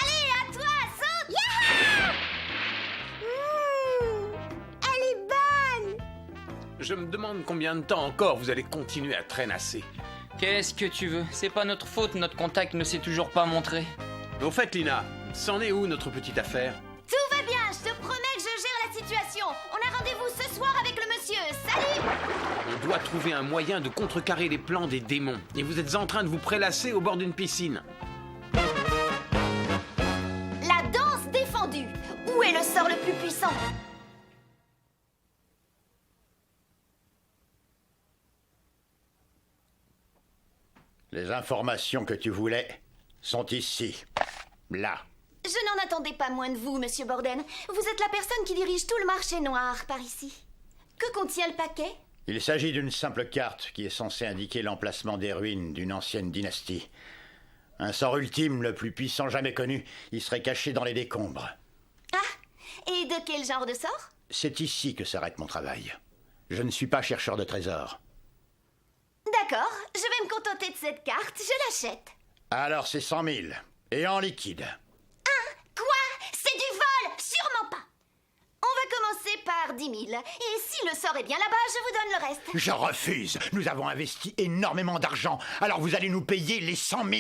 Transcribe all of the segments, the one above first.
Allez, à toi, saute! Elle est bonne! Je me demande combien de temps encore vous allez continuer à traînasser. Qu'est-ce que tu veux? C'est pas notre faute, notre contact ne s'est toujours pas montré. Au fait, Lina, c'en est où notre petite affaire? Tout va bien, je te promets que je gère la situation. On a rendez-vous ce soir avec le monsieur. Salut! On doit trouver un moyen de contrecarrer les plans des démons. Et vous êtes en train de vous prélasser au bord d'une piscine. La danse défendue. Où est le sort le plus puissant? Les informations que tu voulais sont ici. Là. Je n'en attendais pas moins de vous, monsieur Borden. Vous êtes la personne qui dirige tout le marché noir par ici. Que contient le paquet? Il s'agit d'une simple carte qui est censée indiquer l'emplacement des ruines d'une ancienne dynastie. Un sort ultime, le plus puissant jamais connu, il serait caché dans les décombres. Ah, et de quel genre de sort? C'est ici que s'arrête mon travail. Je ne suis pas chercheur de trésors. D'accord, je vais me contenter de cette carte, je l'achète. Alors c'est 100 000. Et en liquide. Quoi? C'est du vol? Sûrement pas. On va commencer par 10 000. Et si le sort est bien là-bas, je vous donne le reste. Je refuse. Nous avons investi énormément d'argent. Alors vous allez nous payer les 100 000.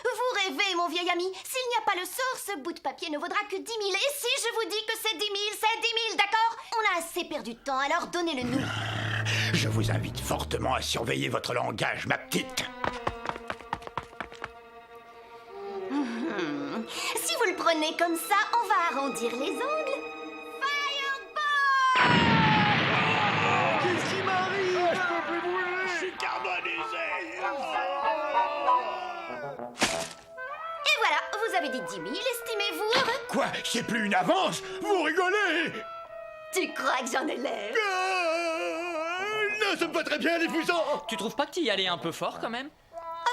Vous rêvez, mon vieil ami. S'il n'y a pas le sort, ce bout de papier ne vaudra que 10 000. Et si je vous dis que c'est 10 000, c'est 10 000, d'accord? On a assez perdu de temps, alors donnez-le-nous. Je vous invite fortement à surveiller votre langage, ma petite. Si vous le prenez comme ça, on va arrondir les angles. Fireball! Qu'est-ce qui m'arrive? Je peux plus bouger. Je suis carbonisé. Et voilà, vous avez dit 10 000, estimez-vous heureux? Quoi? C'est plus une avance? Vous rigolez? Tu crois que j'en ai l'air? Non, ça me va très bien, les poussants. Tu trouves pas que t'y allais un peu fort quand même?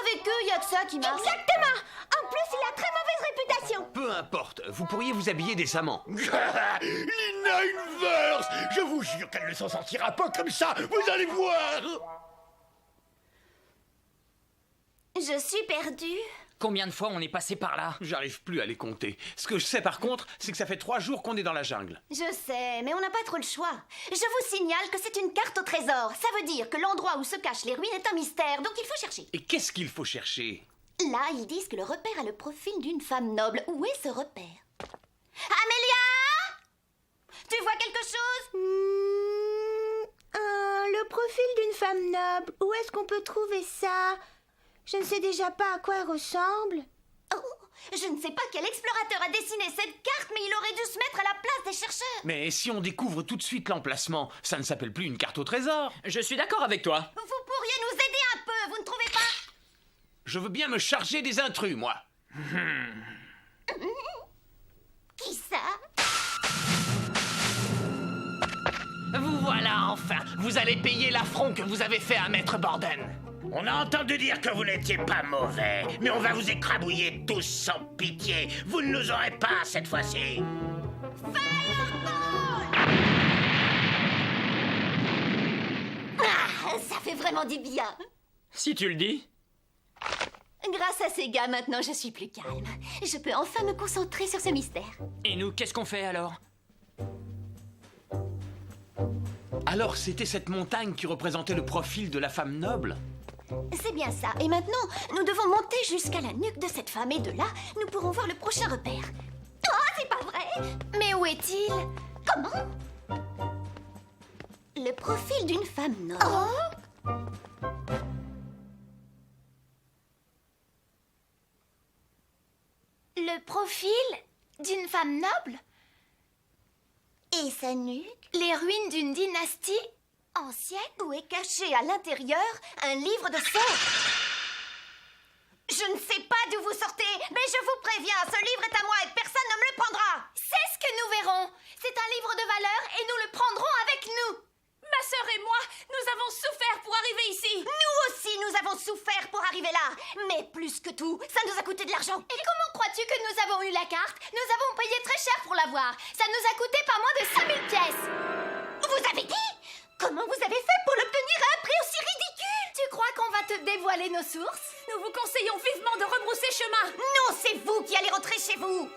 Avec eux, y a que ça qui marche. Exactement! En plus, il a très mauvaise réputation! Peu importe, vous pourriez vous habiller décemment. Lina Inverse. Je vous jure qu'elle ne s'en sortira pas comme ça. Vous allez voir. Je suis perdue. Combien de fois on est passé par là? J'arrive plus à les compter. Ce que je sais par contre, c'est que ça fait 3 jours qu'on est dans la jungle. Je sais, mais on n'a pas trop le choix. Je vous signale que c'est une carte au trésor. Ça veut dire que l'endroit où se cachent les ruines est un mystère, donc il faut chercher. Et qu'est-ce qu'il faut chercher? Là, ils disent que le repère a le profil d'une femme noble. Où est ce repère? Amélia? Tu vois quelque chose? Le profil d'une femme noble. Où est-ce qu'on peut trouver ça? Je ne sais déjà pas à quoi elle ressemble. Oh, je ne sais pas quel explorateur a dessiné cette carte, mais il aurait dû se mettre à la place des chercheurs. Mais si on découvre tout de suite l'emplacement, ça ne s'appelle plus une carte au trésor. Je suis d'accord avec toi. Vous pourriez nous aider un peu, vous ne trouvez pas? Je veux bien me charger des intrus, moi. Qui ça? Vous voilà enfin. Vous allez payer l'affront que vous avez fait à Maître Borden. On a entendu dire que vous n'étiez pas mauvais, mais on va vous écrabouiller tous sans pitié. Vous ne nous aurez pas cette fois-ci. Ah, ça fait vraiment du bien. Si tu le dis. Grâce à ces gars, maintenant, je suis plus calme. Je peux enfin me concentrer sur ce mystère. Et nous, qu'est-ce qu'on fait alors? Alors c'était cette montagne qui représentait le profil de la femme noble? C'est bien ça. Et maintenant, nous devons monter jusqu'à la nuque de cette femme. Et de là, nous pourrons voir le prochain repère. Oh, c'est pas vrai! Mais où est-il? Comment? Le profil d'une femme noble. Le profil d'une femme noble? Et sa nuque? Les ruines d'une dynastie ancienne? Où est caché à l'intérieur un livre de sorts? Je ne sais pas d'où vous sortez, mais je vous préviens, ce livre est à moi et personne ne me le prendra. C'est ce que nous verrons. C'est un livre de valeur et nous le prendrons avec nous. Ma sœur et moi, nous avons souffert pour arriver ici. Nous aussi, nous avons souffert pour arriver là. Mais plus que tout, ça nous a coûté de l'argent. Et comment crois-tu que nous avons eu la carte? Nous avons payé très cher pour l'avoir. Ça nous a coûté pas moins de 5000 pièces. Vous avez dit? Comment vous avez fait pour l'obtenir à un prix aussi ridicule? Tu crois qu'on va te dévoiler nos sources? Nous vous conseillons vivement de rebrousser chemin. Non, c'est vous qui allez rentrer chez vous.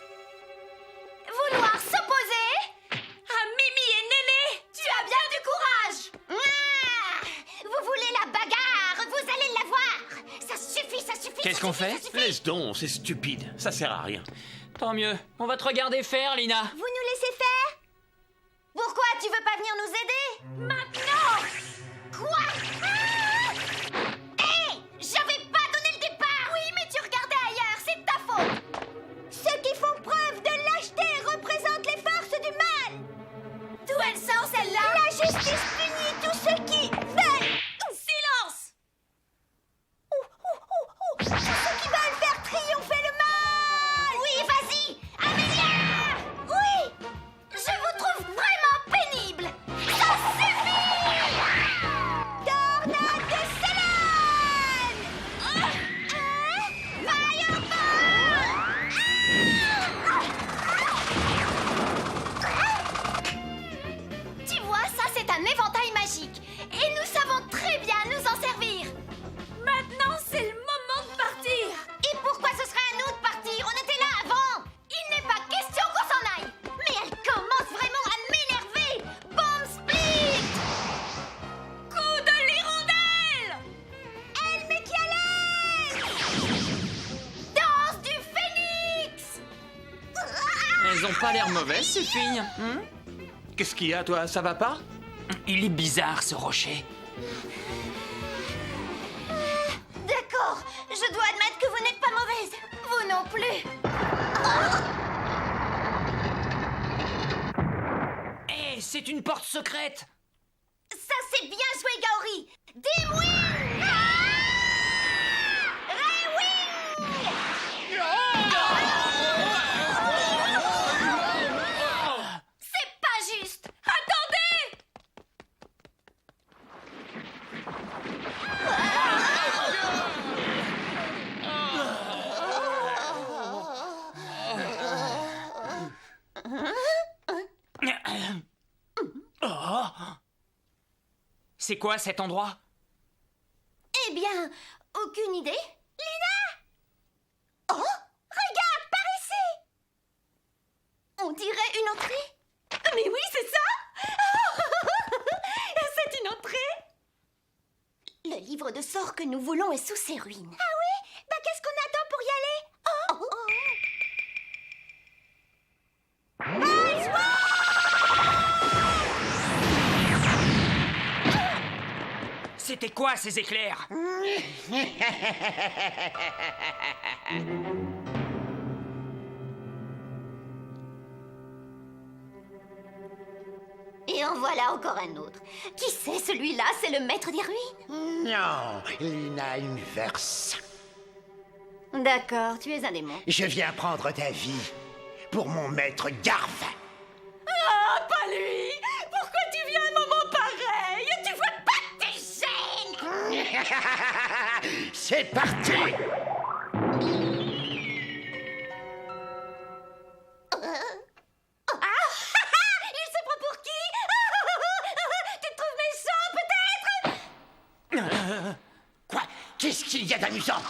Vouloir s'opposer À Mimi et Néné. Tu as bien du courage. Vous voulez la bagarre, vous allez la voir. Ça suffit, ça suffit. Qu'est-ce ça qu'on suffit, fait? ça suffit. Laisse donc, c'est stupide. Ça sert à rien. Tant mieux. On va te regarder faire, Lina. Vous nous laissez faire? Pourquoi tu veux pas venir nous aider? Maintenant. Quoi? Hé, j'avais pas donné le départ. Oui, mais tu regardais ailleurs, c'est de ta faute. Ceux qui font preuve de lâcheté représentent les forces du mal. D'où elle sort celle-là? La justice punit tous ceux qui veulent. Silence. Tous ceux qui veulent faire triompher le mal. Oui, vas-y, Amélia. Oui. Je vous trouve vraiment pénible. Ça suffit. Tornade de Célène. Tu vois, ça c'est un éventail magique. Et nous savons très bien nous en servir. Maintenant, c'est le moment de partir. Et pourquoi ce serait à nous de partir? On était là avant. Il n'est pas question qu'on s'en aille. Mais elle commence vraiment à m'énerver. Bomb split. Coup de l'hirondelle. Elle met qui à l'aise. Danse du phénix. Elles ont pas l'air mauvaises, ces filles. Qu'est-ce qu'il y a, toi? Ça va pas? Il est bizarre, ce rocher. D'accord, je dois admettre que vous n'êtes pas mauvaise. Vous non plus. Hé, c'est une porte secrète. Ça c'est bien joué, Gaori. Dimwing. Raywing. C'est pas juste. Attendez. C'est quoi cet endroit? Eh bien, aucune idée. Oh, regarde par ici. On dirait une entrée. Mais oui, c'est ça. C'est une entrée. Le livre de sorts que nous voulons est sous ces ruines. Ah oui? Bah qu'est-ce qu'on attend pour y aller? Oh. C'était quoi ces éclairs? Et en voilà encore un autre. Qui c'est celui-là? C'est le maître des ruines? Non, Lina Inverse. D'accord, tu es un démon. Je viens prendre ta vie pour mon maître Garve. Ah, pas lui. Pourquoi tu viens à un moment pareil? Tu vois pas tes gènes. C'est parti. Il se prend pour qui? Tu te trouves méchant, peut-être? Quoi? Qu'est-ce qu'il y a d'amusant?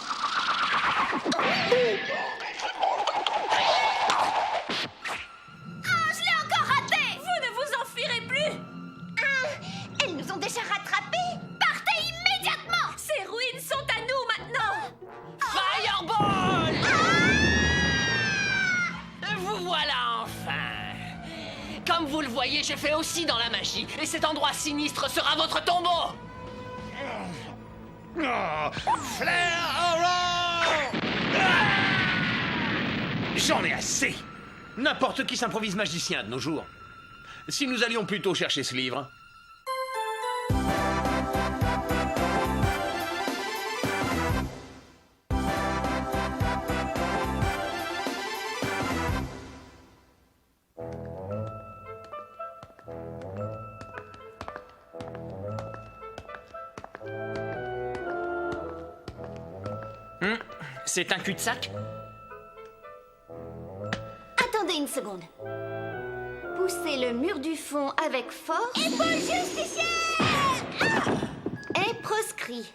Je l'ai encore raté! Vous ne vous enfuirez plus. Elles nous ont déjà rattrapés! Partez immédiatement! Ces ruines sont à nous maintenant. Fireball! Vous voilà enfin. Comme vous le voyez, je fais aussi dans la magie. Et cet endroit sinistre sera votre tombeau. J'en ai assez. N'importe qui s'improvise magicien de nos jours. Si nous allions plutôt chercher ce livre. C'est un cul-de-sac? Attendez une seconde. Poussez le mur du fond avec force. Et proscrit.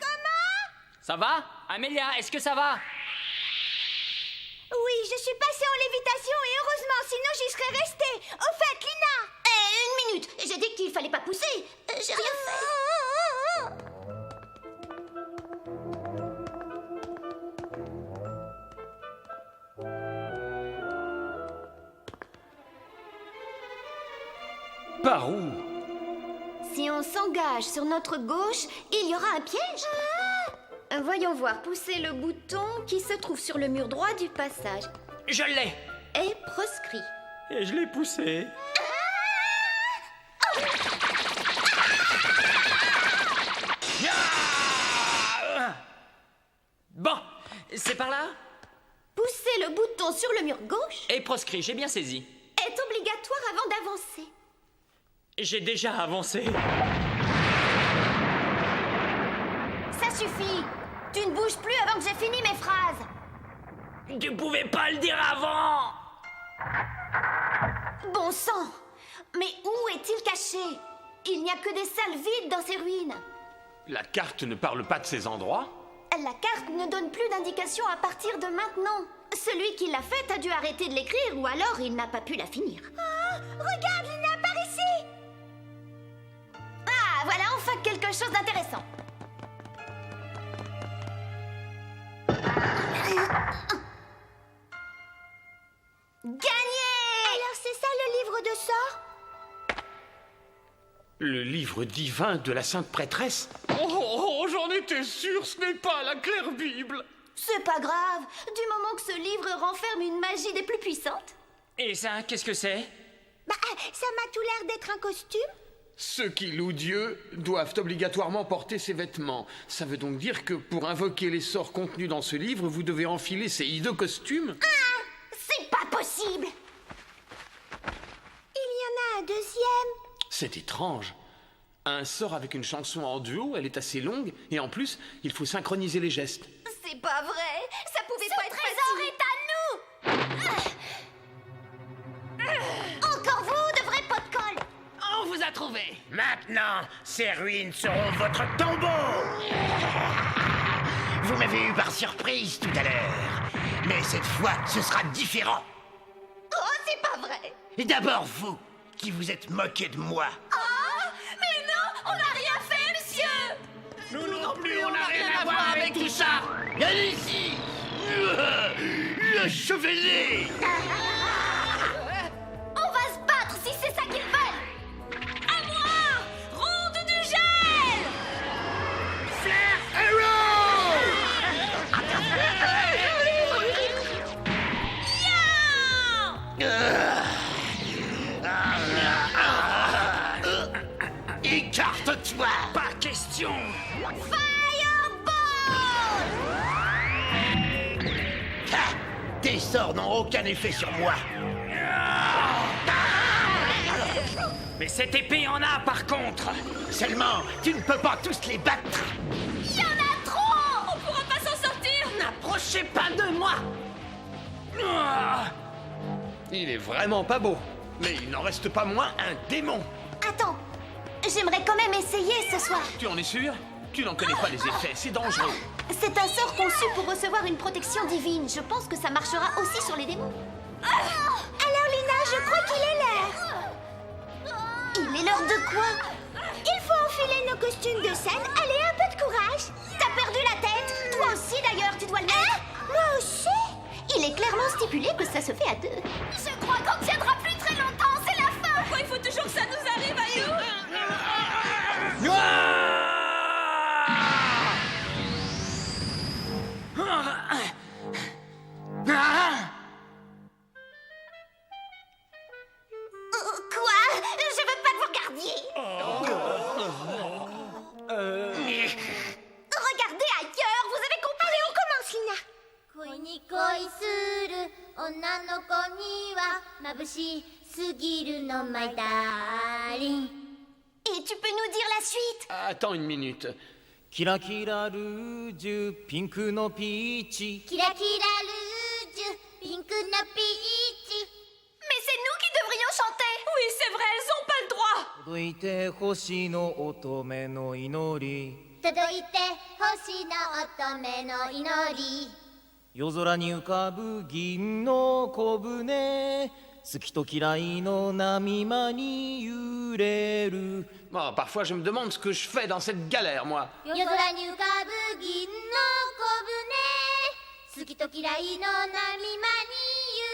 Ça va? Amélia, est-ce que ça va? Oui, je suis passée en lévitation et heureusement, sinon j'y serais restée. Au fait, Lina! Une minute. J'ai dit qu'il fallait pas pousser. J'ai rien fait. Par où? Si on s'engage sur notre gauche, il y aura un piège. Voyons voir, poussez le bouton qui se trouve sur le mur droit du passage. Je l'ai. Est proscrit. Et je l'ai poussé. Bon, c'est par là? Pousser le bouton sur le mur gauche Et proscrit, j'ai bien saisi. est obligatoire avant d'avancer. J'ai déjà avancé. Ça suffit. Tu ne bouges plus avant que j'ai fini mes phrases. Tu pouvais pas le dire avant! Bon sang. Mais où est-il caché? Il n'y a que des salles vides dans ces ruines. La carte ne parle pas de ces endroits? La carte ne donne plus d'indications à partir de maintenant. Celui qui l'a faite a dû arrêter de l'écrire ou alors il n'a pas pu la finir. Regarde, Lina, par ici! Ah, voilà enfin quelque chose d'intéressant. Gagné! Alors c'est ça le livre de sorts? Le livre divin de la sainte prêtresse? Oh, j'en étais sûr, ce n'est pas la claire Bible. C'est pas grave, du moment que ce livre renferme une magie des plus puissantes. Et ça, qu'est-ce que c'est? Bah, ça m'a tout l'air d'être un costume. Ceux qui louent Dieu doivent obligatoirement porter ces vêtements. Ça veut donc dire que pour invoquer les sorts contenus dans ce livre, vous devez enfiler ces hideux costumes? Ah, c'est pas possible! Il y en a un deuxième. C'est étrange. Un sort avec une chanson en duo, elle est assez longue, et en plus, il faut synchroniser les gestes. C'est pas vrai! Ça pouvait pas être facile! Ce trésor est à nous! Encore vous, de vrais pots de colle! On vous a trouvé. Maintenant, ces ruines seront votre tombeau. Vous m'avez eu par surprise tout à l'heure. Mais cette fois, ce sera différent. Oh, c'est pas vrai! Et d'abord vous, qui vous êtes moqué de moi. Ah, mais non, on n'a rien fait, monsieur! Nous non plus, on n'a rien à voir avec tout ça. Viens ici. Le chevalier. On va se battre si c'est ça qu'ils veulent! À moi! Ronde du gel! Écarte-toi. Pas question! Ah, tes sorts n'ont aucun effet sur moi. Mais cette épée en a, par contre! Seulement, tu ne peux pas tous les battre. Y en a trop! On pourra pas s'en sortir! N'approchez pas de moi. Il est vraiment pas beau, mais il n'en reste pas moins un démon. Attends, j'aimerais quand même essayer ce soir. Tu en es sûr? Tu n'en connais pas les effets, c'est dangereux. C'est un sort conçu pour recevoir une protection divine. Je pense que ça marchera aussi sur les démons. Alors Lina, je crois qu'il est l'heure. Il est l'heure de quoi? Il faut enfiler nos costumes de scène. Allez, un peu de courage. T'as perdu la tête? Toi aussi d'ailleurs, tu dois le mettre. Moi aussi. Il est clairement stipulé que ça se fait à deux. Je crois qu'on tiendra plus très longtemps, c'est la fin. Pourquoi il faut toujours que ça nous arrive à nous? Quoi? Je veux pas que vous regardiez. Regardez ailleurs, vous avez compris? Allez, on commence, Lina. 恋に恋する女の子には眩しすぎるのマイダーリン Et tu peux nous dire la suite? Attends une minute. キラキラルージュピンクのピーチキラキラルージュピンクのピーチ Mais c'est nous qui devrions chanter. Oui, c'est vrai, elles ont pas le droit! 届いて星の乙女の祈り届いて星の乙女の祈り夜空に浮かぶ銀の小舟好きと嫌いの波間に揺れる Oh, parfois, je me demande ce que je fais dans cette galère, moi. 夜空に浮かぶ銀の小舟好きと嫌いの波間に揺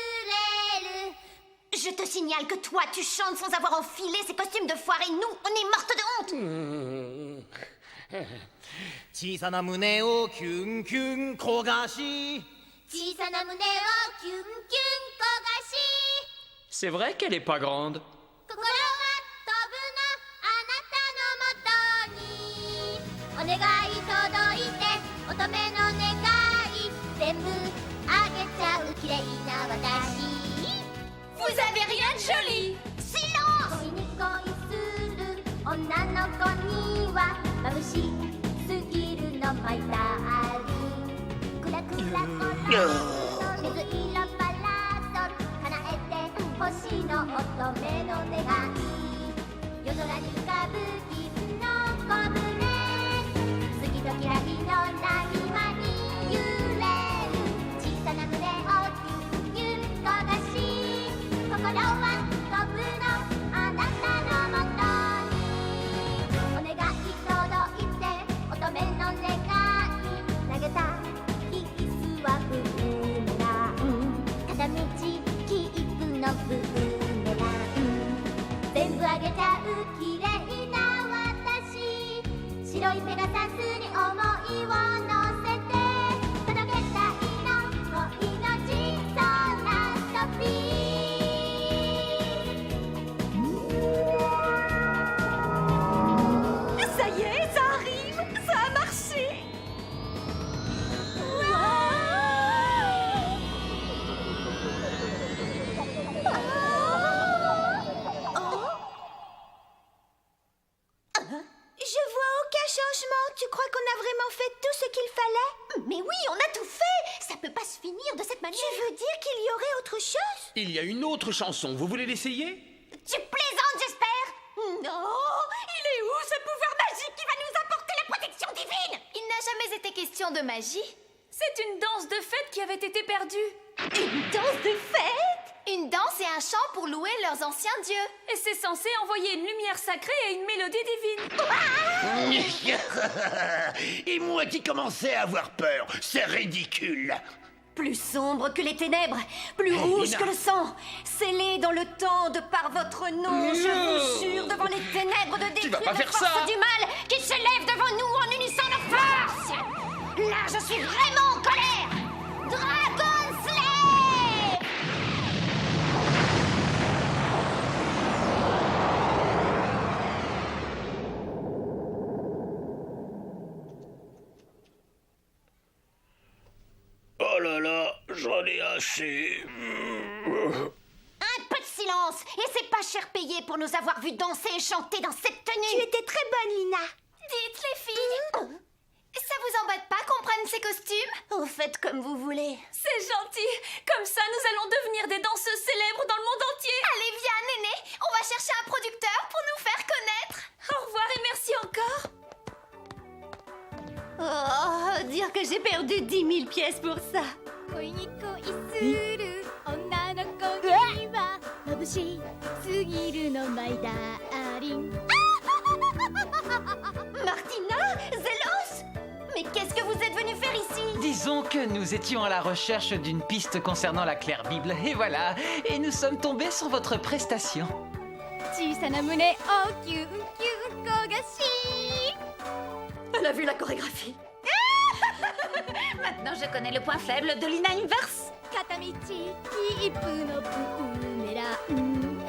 れる Je te signale que toi, tu chantes sans avoir enfilé ces costumes de foire et nous, on est mortes de honte. 小さな胸をキュンキュン焦がし小さな胸をキュンキュン焦がし C'est vrai qu'elle est pas grande. 心は飛ぶのあなたのもとにお願い届いて乙女の願い全部あげちゃう綺麗な私 Vous avez rien de joli. Silence! 恋に恋する女の子には眩しすぎるのマイダーリンクラクラコラ水色パラソル叶えて星の乙女の願い夜空に浮かぶ銀の小舟好きと嫌いの波間に揺れる小さな胸をキュンキュン焦がし心は飛ぶのあなたのもとにお願い届いて乙女の願い投げたキスはブーメラン片道キープのブーメラン全部あげちゃう綺麗な私白いペガサスに想いを乗せて届けたいの恋の小さな旅Ça y est, ça arrive. Ça a marché. Je vois aucun changement. Tu crois qu'on a vraiment fait tout ce qu'il fallait? Mais oui, on a tout fait. Ça peut pas se finir de cette manière. Tu veux dire qu'il y aurait autre chose? Il y a une autre chanson, vous voulez l'essayer? Tu plaisantes, j'espère? Non, il est où ce pouvoir magique qui va nous apporter la protection divine? Il n'a jamais été question de magie. C'est une danse de fête qui avait été perdue. Une danse de fête? Une danse et un chant pour louer leurs anciens dieux. Et c'est censé envoyer une lumière sacrée et une mélodie divine. Et moi qui commençais à avoir peur, c'est ridicule. Plus sombre que les ténèbres, plus rouge Nina. que le sang, scellé dans le temps de par votre nom, je vous jure devant les ténèbres de Tu vas détruire pas les faire forces ça. du mal qui s'élèvent devant nous en unissant nos forces. Là, je suis vraiment en colère. Dragon Slave! Oh là là, j'en ai assez. Un peu de silence, et c'est pas cher payé pour nous avoir vus danser et chanter dans cette tenue. Tu étais très bonne, Lina. Dites les filles. Ça vous embête pas qu'on prenne ces costumes? Vous faites comme vous voulez. C'est gentil. Comme ça, nous allons devenir des danseuses célèbres dans le monde entier. Allez, viens, Néné. On va chercher un producteur pour nous faire connaître. Au revoir et merci encore. Oh, dire que j'ai perdu 10 000 pièces pour ça. 恋に恋する女の子には眩しすぎるのマイダーリン Martina, Zélos. Mais qu'est-ce que vous êtes venu faire ici? Disons que nous étions à la recherche d'une piste concernant la Claire Bible, et voilà, et nous sommes tombés sur votre prestation. 小さな胸をキュンキュン焦がし Elle a vu la chorégraphie. Maintenant, je connais le point faible de Lina Inverse. 片道キープのブーメラン